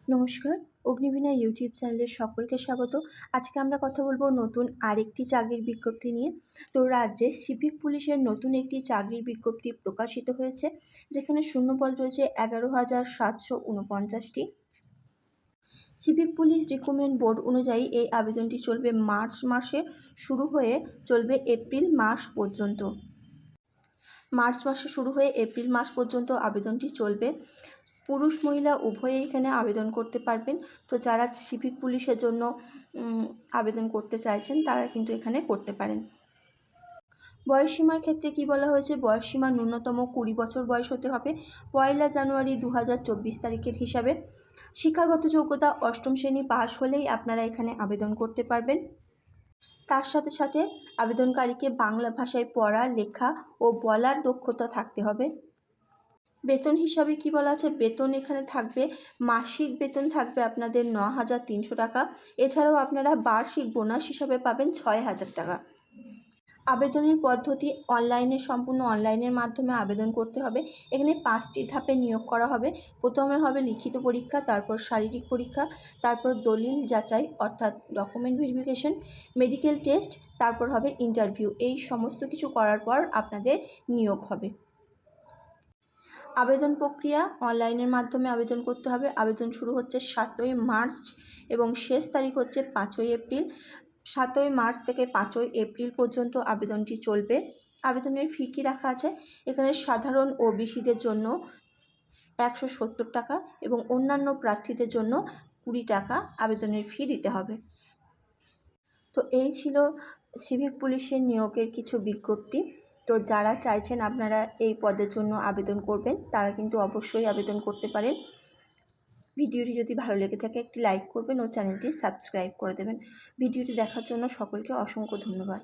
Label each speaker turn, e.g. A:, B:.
A: নমস্কার, অগ্নিবীণা ইউটিউব চ্যানেলের সকলকে স্বাগত। আজকে আমরা কথা বলবো নতুন আরেকটি চাকরির বিজ্ঞপ্তি নিয়ে। তো রাজ্যে সিভিক পুলিশের নতুন একটি চাকরির বিজ্ঞপ্তি প্রকাশিত হয়েছে, যেখানে শূন্যপদ রয়েছে 11,749টি। সিভিক পুলিশ রিক্রুটমেন্ট বোর্ড অনুযায়ী এই আবেদনটি চলবে মার্চ মাসে শুরু হয়ে চলবে এপ্রিল মাস পর্যন্ত। মার্চ মাসে শুরু হয়ে এপ্রিল মাস পর্যন্ত আবেদনটি চলবে। পুরুষ মহিলা উভয়ে এখানে আবেদন করতে পারবেন। তো যারা সিভিক পুলিশের জন্য আবেদন করতে চাইছেন তারা কিন্তু এখানে করতে পারেন। বয়সসীমার ক্ষেত্রে কি বলা হয়েছে, বয়সসীমা ন্যূনতম 20 বছর বয়স হতে হবে 1 জানুয়ারি 2024 তারিখের হিসাবে। শিক্ষাগত যোগ্যতা 8ম শ্রেণী পাশ হলেই আপনারা এখানে আবেদন করতে পারবেন। তার সাথে সাথে আবেদনকারীকে বাংলা ভাষায় পড়া, লেখা ও বলার দক্ষতা থাকতে হবে। বেতন হিসাবে কি বলা আছে, বেতন এখানে থাকবে, মাসিক বেতন থাকবে আপনাদের 9,300 টাকা। এছাড়াও আপনারা বার্ষিক বোনাস হিসাবে পাবেন 6,000 টাকা। আবেদনের পদ্ধতি সম্পূর্ণ অনলাইনের মাধ্যমে আবেদন করতে হবে। এখানে 5টি ধাপে নিয়োগ করা হবে। প্রথমে হবে লিখিত পরীক্ষা, তারপর শারীরিক পরীক্ষা, তারপর দলিল যাচাই অর্থাৎ ডকুমেন্ট ভেরিফিকেশন, মেডিকেল টেস্ট, তারপর হবে ইন্টারভিউ। এই সমস্ত কিছু করার পর আপনাদের নিয়োগ হবে। আবেদন প্রক্রিয়া অনলাইনের মাধ্যমে আবেদন করতে হবে। আবেদন শুরু হচ্ছে 7ই মার্চ এবং শেষ তারিখ হচ্ছে 5ই এপ্রিল। 7ই মার্চ থেকে 5ই এপ্রিল পর্যন্ত আবেদনটি চলবে। আবেদনের ফি কী রাখা আছে, এখানে সাধারণ ওবিসিদের জন্য 170 টাকা এবং অন্যান্য প্রার্থীদের জন্য 20 টাকা আবেদনের ফি দিতে হবে। তো এই ছিল সিভিক পুলিশের নিয়োগের কিছু বিজ্ঞপ্তি। তো যারা চাইছেন আপনারা এই পদের জন্য আবেদন করবেন তারা কিন্তু অবশ্যই আবেদন করতে পারেন। ভিডিওটি যদি ভালো লেগে থাকে একটি লাইক করবেন ও চ্যানেলটি সাবস্ক্রাইব করে দেবেন। ভিডিওটি দেখার জন্য সকলকে অসংখ্য ধন্যবাদ।